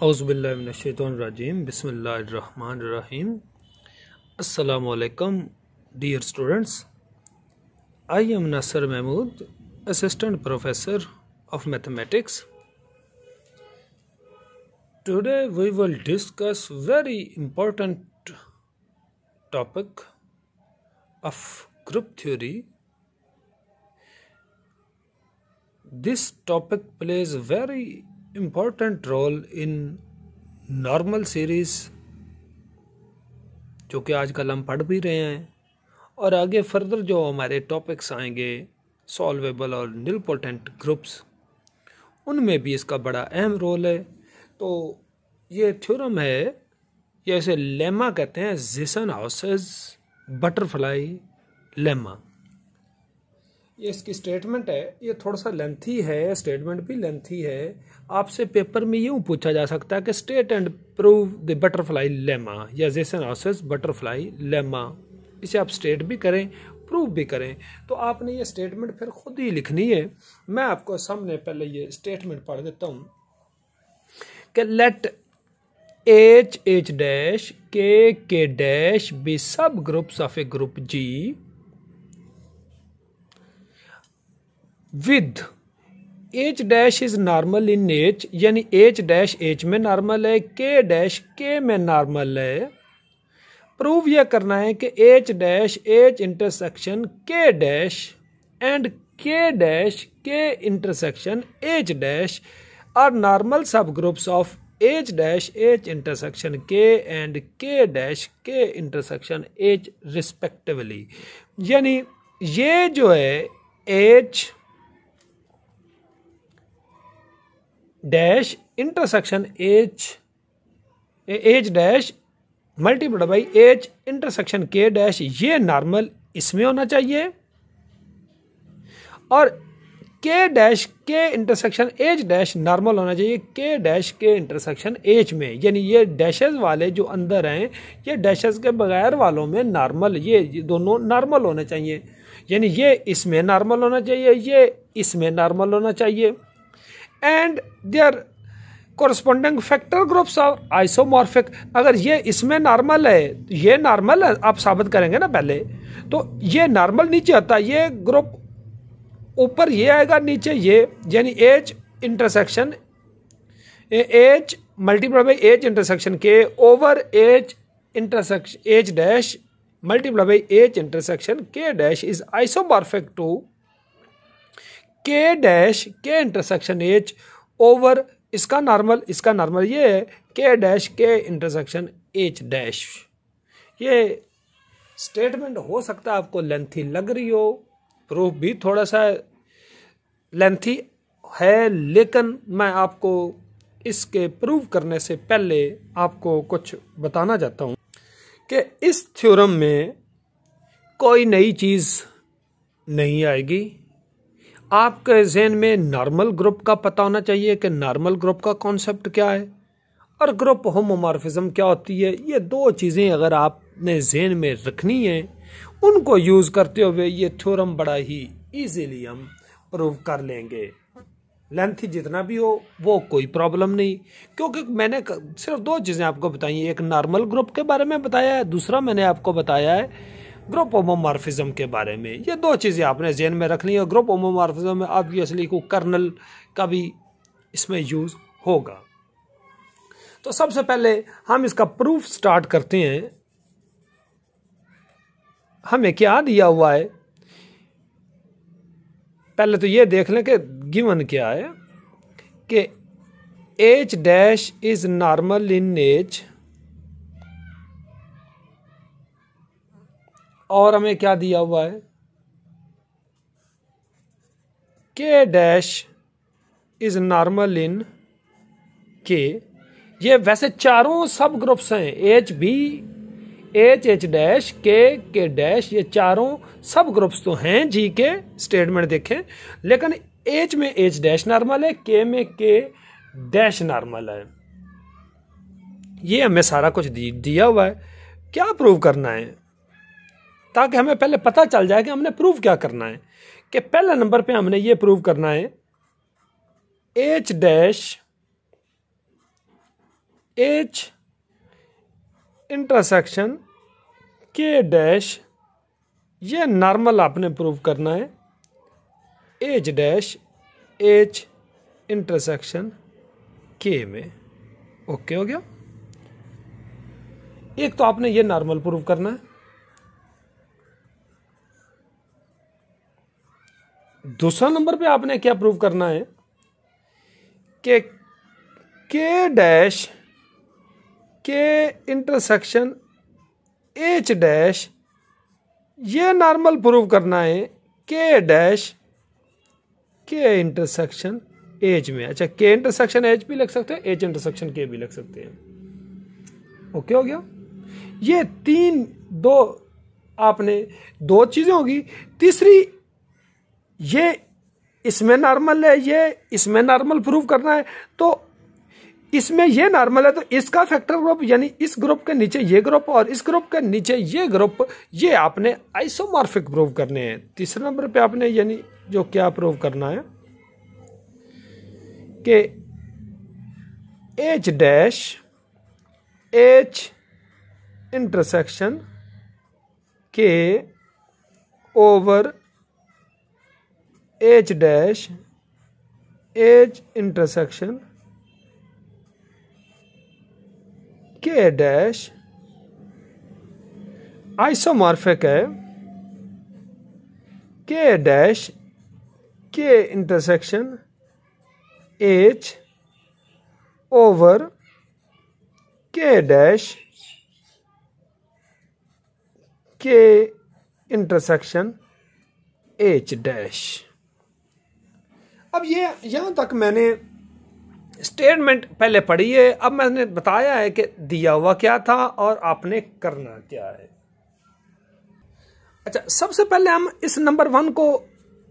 औज़ुबिल्लाहिमिनश्शैतानिर्रजीम बिस्मिल्लाहिर्रहमानिर्रहीम। अस्सलामु अलैकुम dear students. I am Nasser Mahmood, Assistant Professor of Mathematics. Today we will discuss very important topic of group theory. This topic plays a very important role in normal series जो कि आजकल हम पढ़ भी रहे हैं, और आगे फर्दर जो हमारे टॉपिक्स आएंगे सॉल्वेबल और निलपोटेंट ग्रुप्स, उनमें भी इसका बड़ा अहम रोल है। तो ये थ्योरम है, ये इसे लेमा कहते हैं, ज़िसेनहाउसेस बटरफ्लाई लेमा। ये इसकी स्टेटमेंट है, ये थोड़ा सा लेंथी है, स्टेटमेंट भी लेंथी है। आपसे पेपर में यूँ पूछा जा सकता है कि state and prove the butterfly lemma या ज़िसेनहाउसेस बटरफ्लाई लेमा। इसे आप स्टेट भी करें, प्रूव भी करें। तो आपने ये स्टेटमेंट फिर खुद ही लिखनी है। मैं आपको सामने पहले ये स्टेटमेंट पढ़ देता हूँ कि let H dash K dash be subgroups of a group G with H dash is normal in H, यानी एच डैश एच में नॉर्मल है, के डैश के में नॉर्मल है। प्रूव यह करना है कि H dash H intersection K dash and K dash K intersection H dash are normal subgroups of H dash H intersection K and K dash K intersection H respectively. यानी ये जो है H dash intersection H dash multiply by H intersection K dash, ये normal इसमें होना चाहिए, और के dash K intersection H dash normal होना चाहिए के डैश के इंटरसेक्शन एच में। यानी ये डैशेस वाले जो अंदर हैं, ये डैशेस के बगैर वालों में नॉर्मल, ये दोनों नॉर्मल होने चाहिए। यानी ये इसमें नॉर्मल होना चाहिए, ये इसमें नॉर्मल होना चाहिए। And their corresponding factor groups are isomorphic. अगर ये इसमें नॉर्मल है, ये नॉर्मल है, आप साबित करेंगे ना पहले, तो ये नॉर्मल नीचे आता, ये ग्रुप ऊपर ये आएगा, नीचे ये, यानी H intersection H multiply by H intersection K over H intersection H dash multiply by H intersection K dash is isomorphic to K dash K intersection H over इसका नॉर्मल ये है K dash K intersection H dash. ये statement हो सकता है आपको lengthy लग रही हो, प्रूफ भी थोड़ा सा लेंथी है, लेकिन मैं आपको इसके प्रूव करने से पहले आपको कुछ बताना चाहता हूँ कि इस थ्योरम में कोई नई चीज़ नहीं आएगी। आपके ज़हन में नॉर्मल ग्रुप का पता होना चाहिए कि नॉर्मल ग्रुप का कॉन्सेप्ट क्या है और ग्रुप होमोमॉर्फिज्म क्या होती है। ये दो चीज़ें अगर आपने ज़हन में रखनी है, उनको यूज़ करते हुए ये थ्योरम बड़ा ही इजीली हम प्रूव कर लेंगे। लेंथी जितना भी हो वो कोई प्रॉब्लम नहीं, क्योंकि मैंने सिर्फ दो चीज़ें आपको बताई हैं। एक नॉर्मल ग्रुप के बारे में बताया है, दूसरा मैंने आपको बताया है ग्रुप होमोमॉर्फिज्म के बारे में। ये दो चीज़ें आपने ज़हन में रखनी है। ग्रुप होमोमॉर्फिज्म में ऑब्वियसली को कर्नल का भी इसमें यूज़ होगा। तो सबसे पहले हम इसका प्रूफ स्टार्ट करते हैं। हमें क्या दिया हुआ है, पहले तो ये देख लें कि गिवन क्या है कि H dash is normal in H, और हमें क्या दिया हुआ है के डैश इज नॉर्मल इन के। ये वैसे चारों सब ग्रुप्स हैं, एच भी एच डैश के डैश, ये चारों सब ग्रुप्स तो हैं जी के स्टेटमेंट देखें, लेकिन एच में एच डैश नॉर्मल है, के में के डैश नॉर्मल है। ये हमें सारा कुछ दिया हुआ है। क्या प्रूव करना है, ताकि हमें पहले पता चल जाए कि हमने प्रूव क्या करना है। कि पहले नंबर पे हमने ये प्रूव करना है H dash H intersection K dash, ये नॉर्मल आपने प्रूव करना है। एच डैश एच इंटरसेक्शन के में। ओके हो गया। एक तो आपने ये नॉर्मल प्रूव करना है। दूसरा नंबर पे आपने क्या प्रूव करना है कि के dash K intersection H dash, ये नॉर्मल प्रूव करना है K dash K intersection H में। अच्छा, के इंटरसेक्शन एच भी लिख सकते हैं, एच इंटरसेक्शन के भी लिख सकते हैं। ओके हो गया। ये दो आपने दो चीजें होगी। तीसरी, ये इसमें नॉर्मल है, ये इसमें नॉर्मल प्रूव करना है, तो इसमें ये नॉर्मल है तो इसका फैक्टर ग्रुप यानी इस ग्रुप के नीचे ये ग्रुप और इस ग्रुप के नीचे ये ग्रुप, ये आपने आइसोमॉर्फिक प्रूव करने हैं। तीसरे नंबर पे आपने यानी जो क्या प्रूव करना है कि H dash H intersection K over H dash H intersection K dash isomorphic है K dash K intersection H over के dash K intersection H dash. अब ये यहां तक मैंने स्टेटमेंट पहले पढ़ी है। अब मैंने बताया है कि दिया हुआ क्या था और आपने करना क्या है। अच्छा, सबसे पहले हम इस नंबर 1 को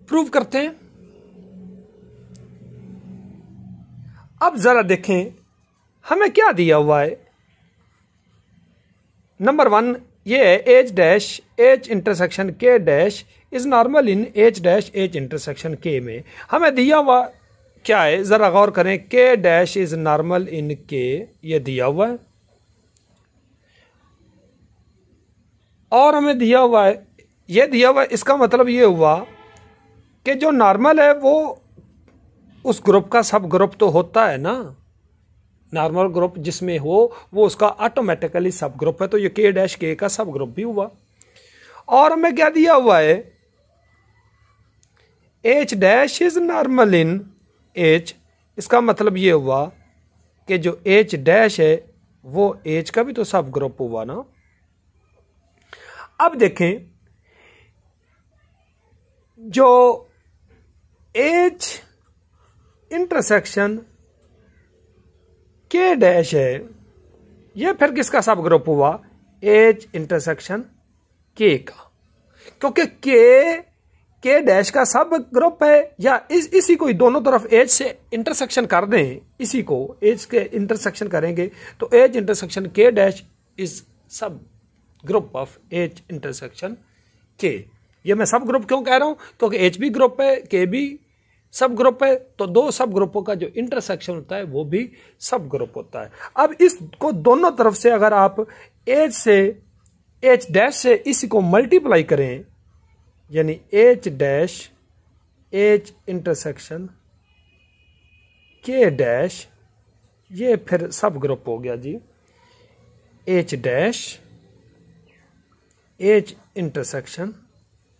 प्रूव करते हैं। अब जरा देखें हमें क्या दिया हुआ है। नंबर 1 ये है H dash H intersection K dash is normal in H dash H intersection के में। हमें दिया हुआ क्या है, जरा गौर करें। के डैश इज नॉर्मल इन के, ये दिया हुआ है। और हमें दिया हुआ है, ये दिया हुआ है, इसका मतलब ये हुआ कि जो नॉर्मल है वो उस ग्रुप का सब ग्रुप तो होता है ना। नॉर्मल ग्रुप जिसमें हो वो उसका ऑटोमेटिकली सब ग्रुप है, तो ये के डैश के का सब ग्रुप भी हुआ। और हमें क्या दिया हुआ है, H dash is normal in H. इसका मतलब ये हुआ कि जो एच डैश है वो एच का भी तो सब ग्रुप हुआ ना। अब देखें, जो एच इंटरसेक्शन के डैश है ये फिर किसका सब ग्रुप हुआ, एच इंटरसेक्शन के का। क्योंकि के डैश का सब ग्रुप है, या इसी को दोनों तरफ एच से इंटरसेक्शन कर दें, इसी को एच के इंटरसेक्शन करेंगे तो H intersection K dash is सब ग्रुप ऑफ एच इंटरसेक्शन के। ये मैं सब ग्रुप क्यों कह रहा हूं, क्योंकि एच भी ग्रुप है, के भी सब ग्रुप है, तो दो सब ग्रुपों का जो इंटरसेक्शन होता है वो भी सब ग्रुप होता है। अब इसको दोनों तरफ से अगर आप एच डैश से इसी को मल्टीप्लाई करें, यानी H dash H intersection K dash, ये फिर सब ग्रुप हो गया जी। एच डैश एच इंटरसेक्शन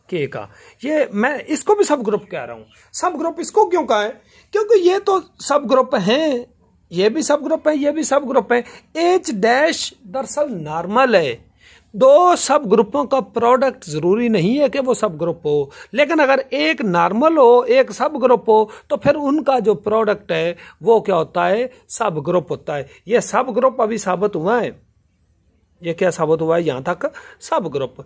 के का, ये मैं इसको भी सब ग्रुप कह रहा हूं। सब ग्रुप इसको क्यों कहा है, क्योंकि ये तो सब ग्रुप हैं, ये भी सब ग्रुप है, ये भी सब ग्रुप है। एच डैश दरअसल नॉर्मल है। दो सब ग्रुपों का प्रोडक्ट जरूरी नहीं है कि वो सब ग्रुप हो, लेकिन अगर एक नॉर्मल हो एक सब ग्रुप हो तो फिर उनका जो प्रोडक्ट है वो क्या होता है, सब ग्रुप होता है। ये सब ग्रुप अभी साबित हुआ है, ये क्या साबित हुआ है, यहां तक सब ग्रुप।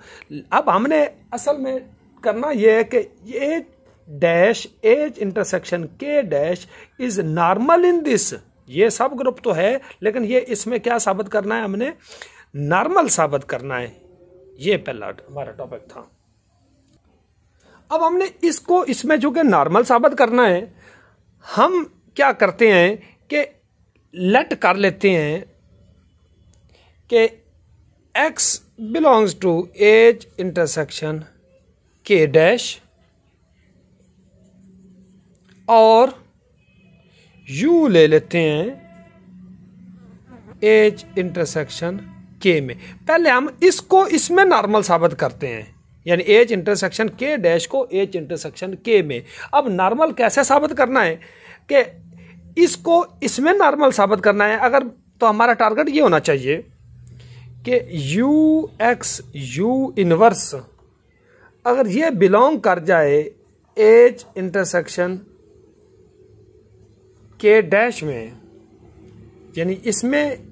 अब हमने असल में करना यह है कि ये dash H intersection K dash is normal in this, ये सब ग्रुप तो है लेकिन ये इसमें क्या साबित करना है, हमने नॉर्मल साबित करना है। ये पहला हमारा टॉपिक था। अब हमने इसको इसमें जो कि नॉर्मल साबित करना है, हम क्या करते हैं कि लेट कर लेते हैं कि x belongs to as intersection k dash और u ले लेते हैं एज इंटरसेक्शन k में। पहले हम इसको इसमें नॉर्मल साबित करते हैं, यानी एज इंटरसेक्शन k डैश को एज इंटरसेक्शन k में। अब नॉर्मल कैसे साबित करना है कि इसको इसमें नॉर्मल साबित करना है अगर, तो हमारा टारगेट ये होना चाहिए कि ux u इनवर्स अगर ये बिलोंग कर जाए एज इंटरसेक्शन k डैश में, यानी इसमें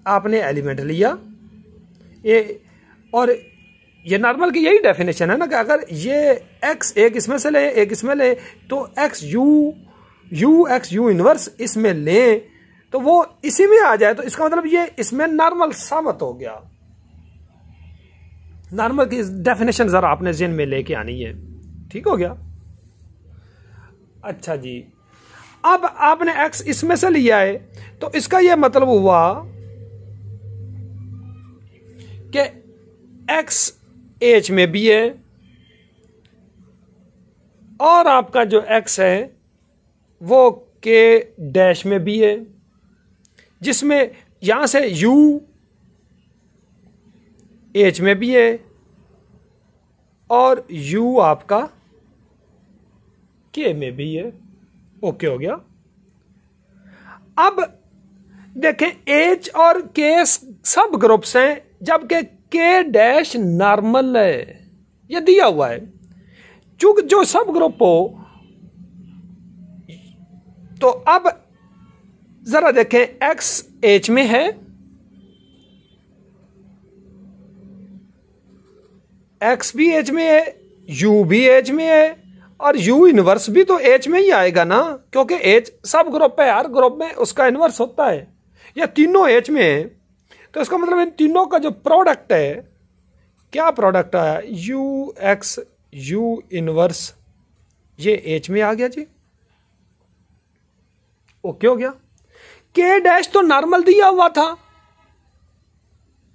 आपने एलिमेंट लिया ये, और ये नॉर्मल की यही डेफिनेशन है ना कि अगर ये x एक इसमें से ले एक इसमें ले तो x u इनवर्स इसमें ले तो वो इसी में आ जाए, तो इसका मतलब ये इसमें नॉर्मल साबित हो गया। नॉर्मल की डेफिनेशन जरा आपने ज़हन में लेके आनी है, ठीक हो गया। अच्छा जी, अब आपने x इसमें से लिया है तो इसका यह मतलब हुआ कि x एज में भी है और आपका जो x है वो k डैश में भी है, जिसमें यहां से u एज में भी है और u आपका k में भी है। ओके हो गया। अब देखें एच और के सब ग्रुप्स हैं जबकि के डैश नॉर्मल है, ये दिया हुआ है। चूंकि जो सब ग्रुप हो तो अब जरा देखें एक्स एच में है, एक्स भी एच में है, यू भी एच में है और यू इनवर्स भी तो एच में ही आएगा ना, क्योंकि एच सब ग्रुप है, हर ग्रुप में उसका इनवर्स होता है। या तीनों एच में है तो इसका मतलब इन तीनों का जो प्रोडक्ट है, क्या प्रोडक्ट आया, यू एक्स यू इनवर्स, ये एच में आ गया जी। ओके हो गया। के डैश तो नॉर्मल दिया हुआ था,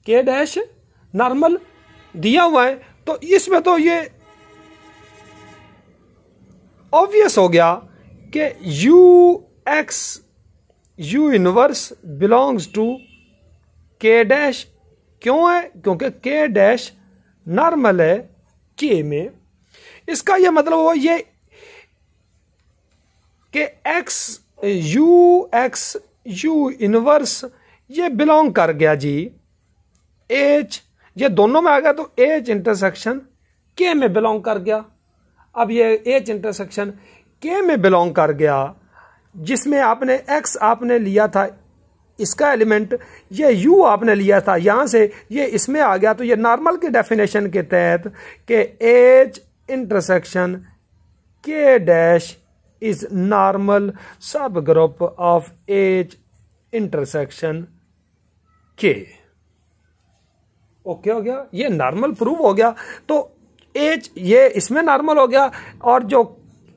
के डैश नॉर्मल दिया हुआ है तो इसमें तो ये ऑब्वियस हो गया कि U X U inverse belongs to K dash. क्यों है? क्योंकि के डैश नॉर्मल है के में। इसका यह मतलब हुआ ये कि एक्स यू इनवर्स ये बिलोंग कर गया जी एच, ये दोनों में आ गया तो एच इंटरसेक्शन के में बिलोंग कर गया। अब ये एच इंटरसेक्शन के में बिलोंग कर गया, जिसमें आपने एक्स आपने लिया था इसका एलिमेंट, ये यू आपने लिया था यहां से, ये इसमें आ गया। तो ये नॉर्मल की डेफिनेशन के तहत कि H intersection K dash is normal सब ग्रुप ऑफ एच इंटरसेक्शन के। ओके हो गया, ये नॉर्मल प्रूव हो गया। तो एच ये इसमें नॉर्मल हो गया और जो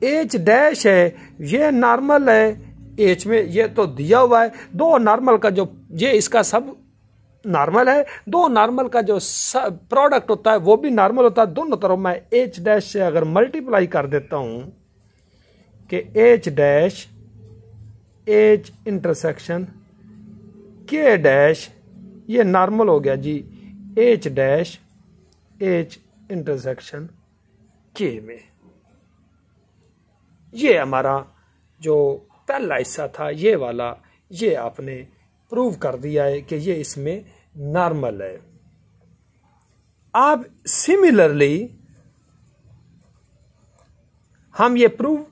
एच डैश है ये नॉर्मल है एच में, ये तो दिया हुआ है। दो नॉर्मल का जो ये इसका सब नॉर्मल है, दो नॉर्मल का जो प्रोडक्ट होता है वो भी नॉर्मल होता है। दोनों तरफ मैं एच डैश से अगर मल्टीप्लाई कर देता हूं कि H dash H intersection K dash, ये नॉर्मल हो गया जी एच डैश एच इंटरसेक्शन के में। ये हमारा जो पहला हिस्सा था ये वाला, ये आपने प्रूव कर दिया है कि ये इसमें नॉर्मल है। अब सिमिलरली हम ये प्रूव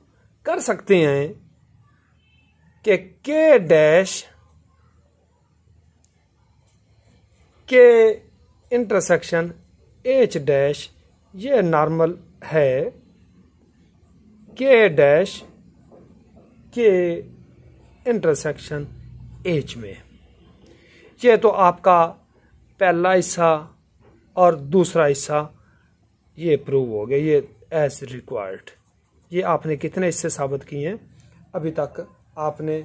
कर सकते हैं कि के dash K intersection H dash ये नॉर्मल है K dash K intersection H में। ये तो आपका पहला हिस्सा और दूसरा हिस्सा ये प्रूव हो गया, ये एज रिक्वायर्ड। ये आपने कितने हिस्से साबित किए हैं? अभी तक आपने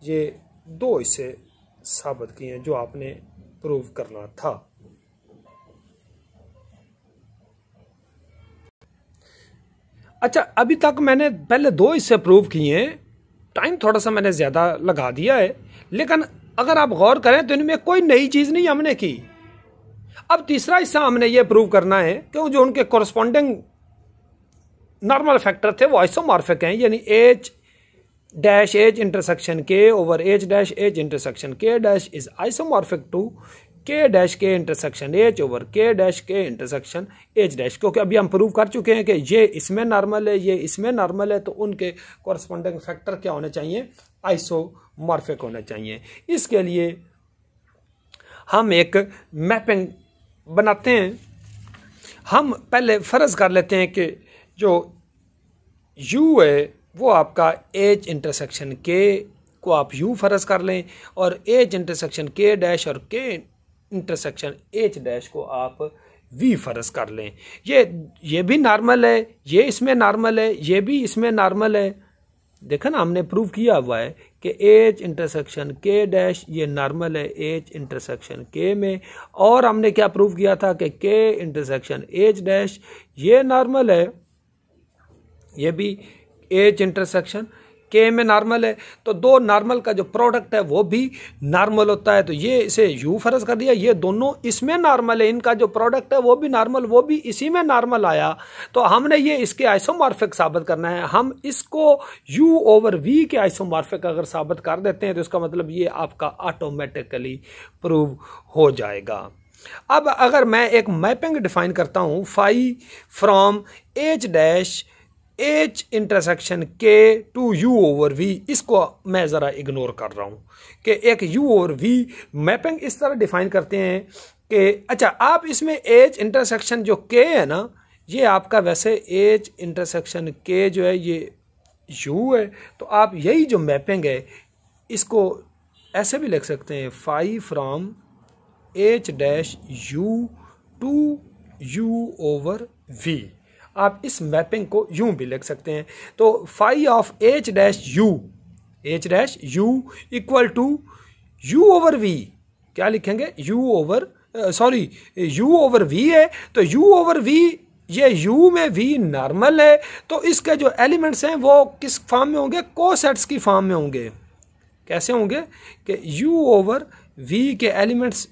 ये दो हिस्से साबित किए हैं जो आपने प्रूव करना था। अच्छा, अभी तक मैंने पहले 2 हिस्से प्रूव किए हैं, टाइम थोड़ा सा मैंने ज्यादा लगा दिया है, लेकिन अगर आप गौर करें तो इनमें कोई नई चीज नहीं हमने की। अब तीसरा हिस्सा हमने ये प्रूव करना है कि जो उनके कोरस्पॉन्डिंग नॉर्मल फैक्टर थे वो आइसोमॉर्फिक हैं, यानी H dash H intersection K over H dash H intersection K dash is isomorphic to K dash K intersection H over के dash K intersection H dash, क्योंकि अभी हम प्रूव कर चुके हैं कि ये इसमें नॉर्मल है, ये इसमें नॉर्मल है, तो उनके कोरस्पॉन्डिंग फैक्टर क्या होने चाहिए, आइसोमॉर्फिक होने चाहिए। इसके लिए हम एक मैपिंग बनाते हैं। हम पहले फर्ज कर लेते हैं कि जो U है वो आपका एच इंटरसेक्शन के को आप U फर्ज कर लें, और एच इंटरसेक्शन के डैश और के इंटरसेक्शन एच डैश को आप V फर्ज कर लें। ये भी नॉर्मल है, ये इसमें नॉर्मल है, ये भी इसमें नॉर्मल है। देखा ना, हमने प्रूव किया हुआ है कि एच इंटरसेक्शन के डैश ये नॉर्मल है एच इंटरसेक्शन के में, और हमने क्या प्रूव किया था कि के इंटरसेक्शन एच डैश ये नॉर्मल है, ये भी एच इंटरसेक्शन के में नॉर्मल है। तो 2 नॉर्मल का जो प्रोडक्ट है वो भी नॉर्मल होता है, तो ये इसे U फर्ज कर दिया, ये दोनों इसमें नॉर्मल है, इनका जो प्रोडक्ट है वो भी नॉर्मल, वो भी इसी में नॉर्मल आया। तो हमने ये इसके आइसोमॉर्फिक साबित करना है। हम इसको U ओवर V के आइसोमॉर्फिक अगर साबित कर देते हैं तो इसका मतलब ये आपका ऑटोमेटिकली प्रूव हो जाएगा। अब अगर मैं एक मैपिंग डिफाइन करता हूं, phi from H dash H intersection K to U over V, इसको मैं ज़रा इग्नोर कर रहा हूँ कि एक U ओवर V मैपिंग इस तरह डिफाइन करते हैं कि अच्छा, आप इसमें एच इंटरसेक्शन जो K है ना, ये आपका वैसे एच इंटरसेक्शन K जो है ये U है, तो आप यही जो मैपिंग है इसको ऐसे भी लिख सकते हैं, phi from H dash U to U over V। आप इस मैपिंग को यूं भी लिख सकते हैं। तो phi of H dash U equal to U over V, क्या लिखेंगे, U ओवर V है, तो U ओवर V, ये U में V नॉर्मल है, तो इसके जो एलिमेंट्स हैं वो किस फॉर्म में होंगे, कोसेट्स की फॉर्म में होंगे। कैसे होंगे कि U ओवर V के elements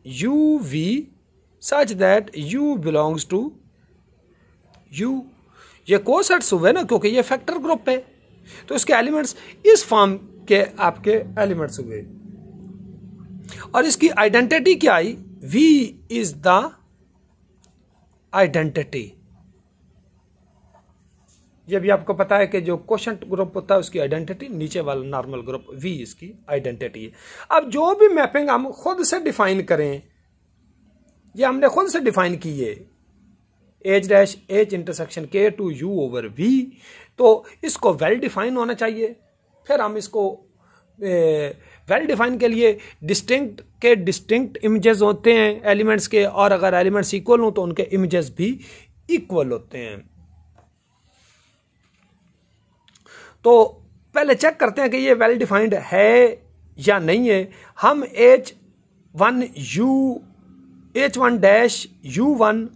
UV such that U belongs to U, ये कोसेट्स हुए ना, क्योंकि ये फैक्टर ग्रुप है, तो इसके एलिमेंट्स इस फॉर्म के आपके एलिमेंट्स हुए। और इसकी आइडेंटिटी क्या आई, V इज द आइडेंटिटी। ये भी आपको पता है कि जो कोशेंट ग्रुप होता है उसकी आइडेंटिटी, नीचे वाला नॉर्मल ग्रुप V इसकी आइडेंटिटी है। अब जो भी मैपिंग हम खुद से डिफाइन करें, ये हमने खुद से डिफाइन की है, H dash H intersection K to U over V, तो इसको वेल डिफाइन होना चाहिए। फिर हम इसको वेल डिफाइन के लिए डिस्टिंक्ट इमेजेस होते हैं एलिमेंट्स के, और अगर एलिमेंट्स इक्वल हो तो उनके इमेजेस भी इक्वल होते हैं। तो पहले चेक करते हैं कि ये वेल डिफाइंड है या नहीं है। हम H1 डैश U1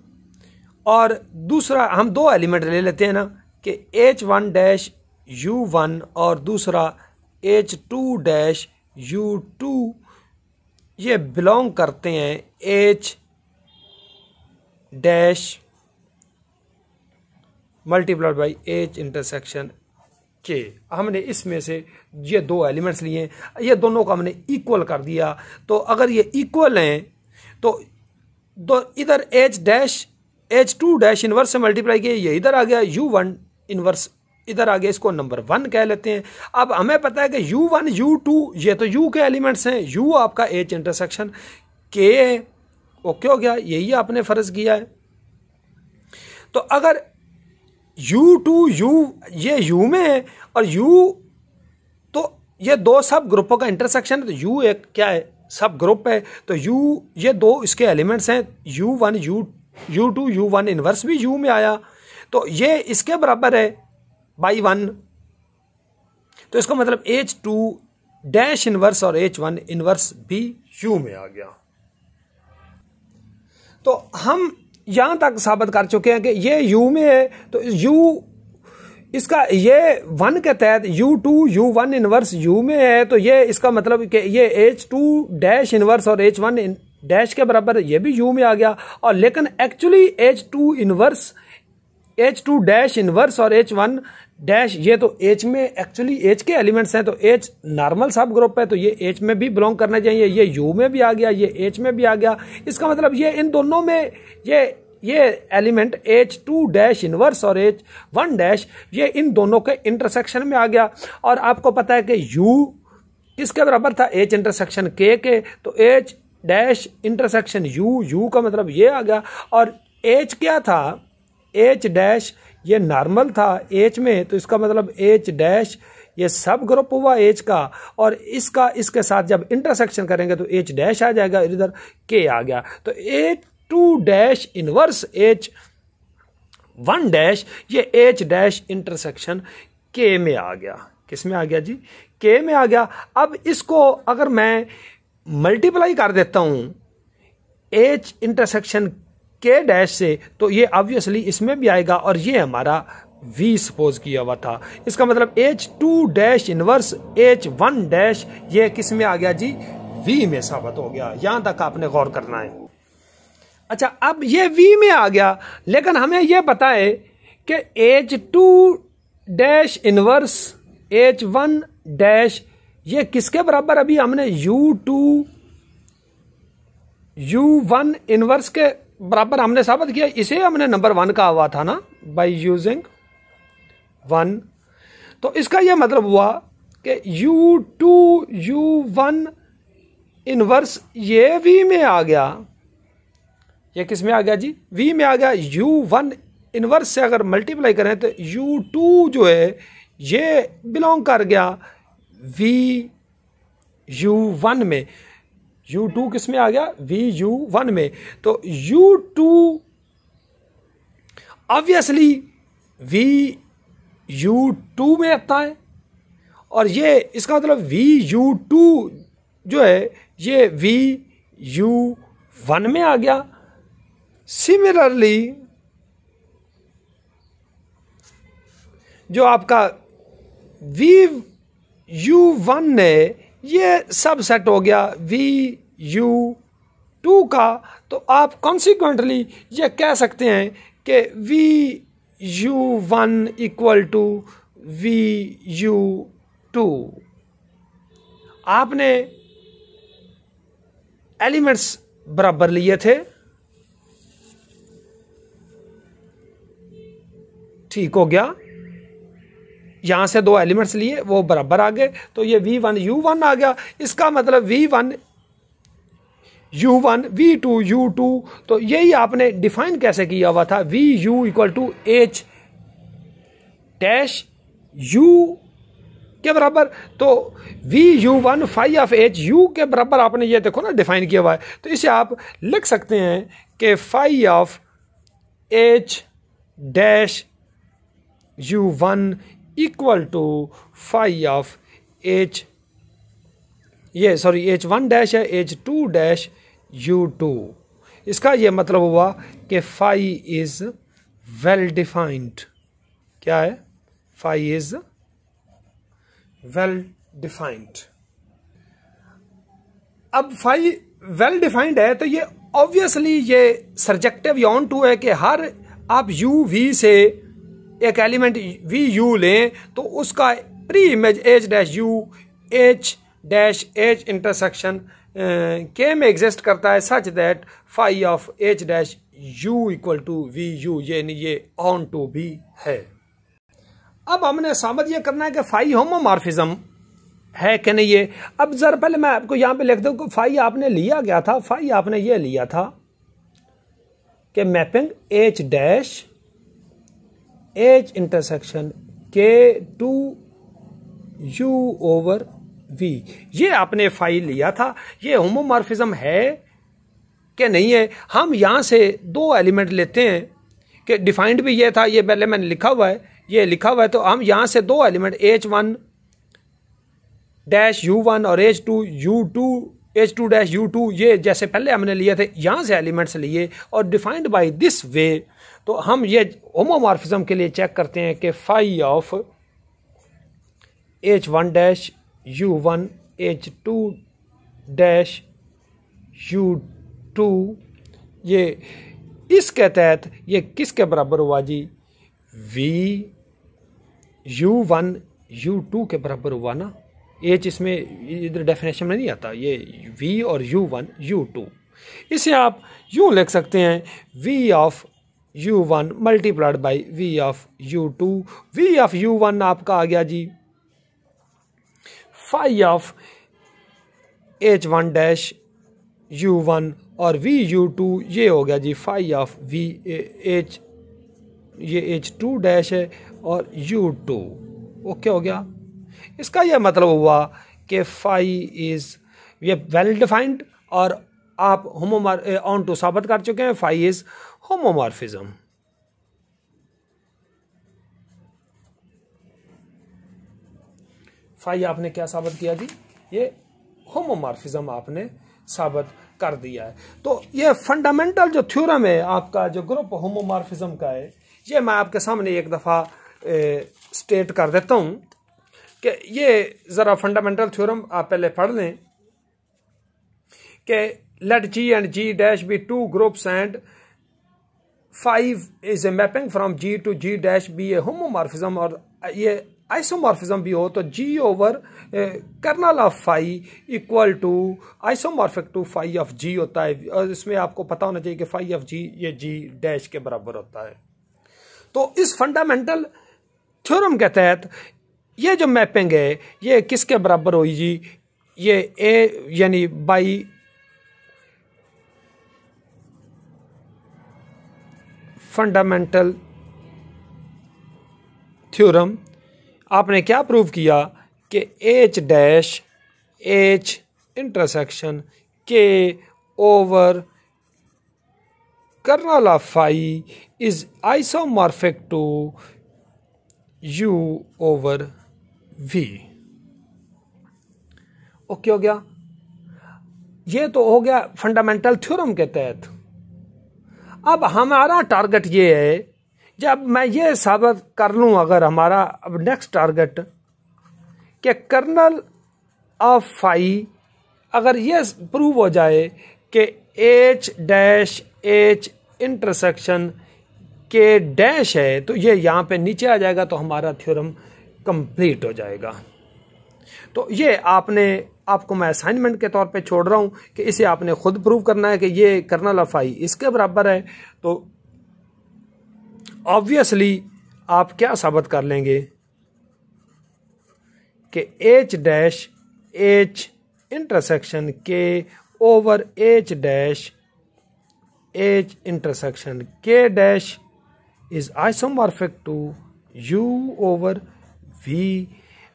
और दूसरा हम 2 एलिमेंट ले लेते हैं ना, कि H1 डैश U1 और दूसरा H2 डैश U2, ये बिलोंग करते हैं H dash multiplied by H intersection के। हमने इसमें से ये 2 एलिमेंट्स लिए, ये दोनों को हमने इक्वल कर दिया। तो अगर ये इक्वल हैं तो इधर H2 डैश इनवर्स से मल्टीप्लाई किया, ये इधर आ गया, U1 इनवर्स इधर आ गया, इसको नंबर 1 कह लेते हैं। अब हमें पता है कि U1 U2 ये तो U के एलिमेंट्स हैं, U आपका H इंटरसेक्शन K है, ओके हो गया, यही आपने फर्ज किया है। तो अगर U2 ये U में है और U, तो ये 2 सब ग्रुपों का इंटरसेक्शन है, तो U एक क्या है, सब ग्रुप है। तो ये 2 इसके एलिमेंट्स हैं, U1 U2 U1 इनवर्स भी U में आया, तो ये इसके बराबर है बाई 1। तो इसका मतलब H2 डैश इनवर्स और H1 इनवर्स भी U में आ गया। तो हम यहाँ तक साबित कर चुके हैं कि ये U में है, तो U इसका ये 1 के तहत U2 U1 इनवर्स U में है, तो ये इसका मतलब कि ये H2 डैश इनवर्स और H1 डैश के बराबर ये भी U में आ गया। और लेकिन actually H2 inverse H2 dash inverse और H1 डैश ये तो H में एक्चुअली H के एलिमेंट्स हैं, तो H नॉर्मल सब ग्रुप है, तो ये H में भी बिलोंग करना चाहिए। ये U में भी आ गया, ये H में भी आ गया। इसका मतलब ये इन दोनों में ये एलिमेंट H2 डैश इनवर्स और H1 डैश ये इन दोनों के इंटरसेक्शन में आ गया। और आपको पता है कि U किसके बराबर था, H इंटरसेक्शन K के, तो H डैश इंटरसेक्शन U का मतलब ये आ गया। और H क्या था, H डैश ये नॉर्मल था H में, तो इसका मतलब H डैश ये सब ग्रुप हुआ H का, और इसका इसके साथ जब इंटरसेक्शन करेंगे तो H डैश आ जाएगा, इधर K आ गया। तो H2 dash inverse H1 dash ये H डैश इंटरसेक्शन K में आ गया। किस में आ गया जी, K में आ गया। अब इसको अगर मैं मल्टीप्लाई कर देता हूं H इंटरसेक्शन K डैश से, तो ये ऑब्वियसली इसमें भी आएगा, और ये हमारा V सपोज किया हुआ था। इसका मतलब H2 dash inverse H1 dash ये किस में आ गया जी, V में साबित हो गया। यहां तक आपने गौर करना है। अच्छा, अब ये V में आ गया, लेकिन हमें यह पता है कि H2 dash inverse H1 dash ये किसके बराबर, अभी हमने U1 इनवर्स के बराबर हमने साबित किया। इसे हमने नंबर 1 का हुआ था ना, बाय यूजिंग 1। तो इसका यह मतलब हुआ कि U2 U1 इनवर्स ये V में आ गया। ये किस में आ गया जी, V में आ गया। U1 इनवर्स से अगर मल्टीप्लाई करें तो U2 जो है ये बिलोंग कर गया VU1 में। U2 किस में आ गया, VU1 में। तो U2 ऑब्वियसली VU2 में आता है, और ये इसका मतलब VU2 जो है ये VU1 में आ गया। सिमिलरली जो आपका VU1 है ये सब सेट हो गया VU2 का, तो आप कॉन्सिक्वेंटली ये कह सकते हैं कि VU1 इक्वल टू VU2। आपने एलिमेंट्स बराबर लिए थे, ठीक हो गया। यहां से 2 एलिमेंट्स लिए वो बराबर आ गए, तो ये V1 U1 आ गया। इसका मतलब V1 U1 V2 U2, तो यही आपने डिफाइन कैसे किया हुआ था, VU equal to H dash U के बराबर। तो VU1 phi of H U के बराबर आपने ये देखो ना डिफाइन किया हुआ है। तो इसे आप लिख सकते हैं कि phi of H dash U1 equal to phi of H ये सॉरी H1 डैश है H2 डैश U2। इसका ये मतलब हुआ कि फाई इज वेल डिफाइंड। क्या है, फाई इज वेल डिफाइंड। अब फाई वेल डिफाइंड है, तो ये ऑब्वियसली ये सर्जेक्टिव ऑन टू है कि हर आप U V से एक एलिमेंट VU लें तो उसका pre image H dash U H dash H intersection K में एग्जिस्ट करता है, such that phi of H dash U equal to VU, ये ऑन टू भी है। अब हमने साबित ये करना है कि फाई होमोमॉर्फिज्म है कि नहीं है। अब जरा पहले मैं आपको यहां पे लिख दूं कि फाई आपने लिया गया था, फाई आपने ये लिया था कि mapping H dash H intersection K to U over V, ये आपने फाइल लिया था। ये होमोमॉर्फिज्म है कि नहीं है। हम यहां से 2 एलिमेंट लेते हैं कि डिफाइंड भी ये था, ये पहले मैंने लिखा हुआ है, ये लिखा हुआ है। तो हम यहां से 2 एलिमेंट H1 डैश U1 और H2 U2 H2 dash U2 ये जैसे पहले हमने लिए थे, यहाँ से एलिमेंट्स लिए और डिफाइंड बाय दिस वे। तो हम ये होमोमॉर्फिज्म के लिए चेक करते हैं कि phi of H1 dash U1 H2 dash U2 ये इसके तहत ये किसके बराबर हुआ जी, V U1 U2 के बराबर हुआ ना। H इसमें इधर डेफिनेशन में नहीं आता, ये V और U1 U2। इसे आप यूँ लिख सकते हैं V of U1 multiplied by V of U2। V of U1 आपका आ गया जी phi of H1 dash U1 और V U2 ये हो गया जी फाई ऑफ V H, ये H2 डैश है और U2। ओके हो गया। इसका यह मतलब हुआ कि फाई इज ये वेल डिफाइंड और आप ऑन टू साबित कर चुके हैं फाई इज होमोमॉर्फिज्म। फाई आपने क्या साबित किया जी, ये होमोमॉर्फिज्म आपने साबित कर दिया है। तो ये फंडामेंटल जो थ्योरम है आपका, जो ग्रुप होमोमॉर्फिज्म का है, ये मैं आपके सामने एक दफ़ा स्टेट कर देता हूँ कि ये ज़रा फंडामेंटल थ्योरम आप पहले पढ़ लें कि let G and G dash be two groups and 5 is a mapping from G to G dash be a homomorphism, और ये आइसोमॉर्फिज्म भी हो तो G over kernel of phi equal to isomorphic to phi of G होता है। और इसमें आपको पता होना चाहिए कि फाई ऑफ G ये G डैश के बराबर होता है। तो इस फंडामेंटल थ्योरम के तहत ये जो मैपिंग है ये किसके बराबर हुई जी, ये ए यानी बाई फंडामेंटल थ्योरम आपने क्या प्रूव किया कि H dash H intersection K over kernel of phi is isomorphic to U over V। Okay हो गया। ये तो हो गया फंडामेंटल थ्योरम के तहत। अब हमारा टारगेट ये है, जब मैं ये साबित कर लूं, अगर हमारा अब नेक्स्ट टारगेट कि कर्नल ऑफ फाई अगर ये प्रूव हो जाए कि H dash H intersection K dash है, तो ये यहाँ पे नीचे आ जाएगा, तो हमारा थ्योरम कंप्लीट हो जाएगा। तो ये आपको मैं असाइनमेंट के तौर पे छोड़ रहा हूँ कि इसे आपने खुद प्रूव करना है कि ये कर्नल ऑफ फाई इसके बराबर है। तो ऑब्वियसली आप क्या साबित कर लेंगे कि H dash H intersection K over H dash H intersection K dash is isomorphic to U over V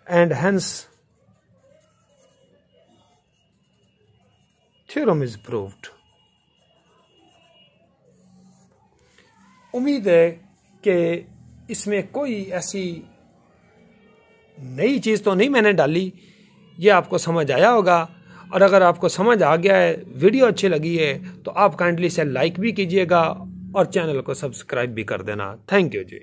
and hence theorem is proved। उम्मीद है कि इसमें कोई ऐसी नई चीज़ तो नहीं मैंने डाली, ये आपको समझ आया होगा। और अगर आपको समझ आ गया है, वीडियो अच्छी लगी है, तो आप काइंडली इसे लाइक भी कीजिएगा और चैनल को सब्सक्राइब भी कर देना। Thank you ji.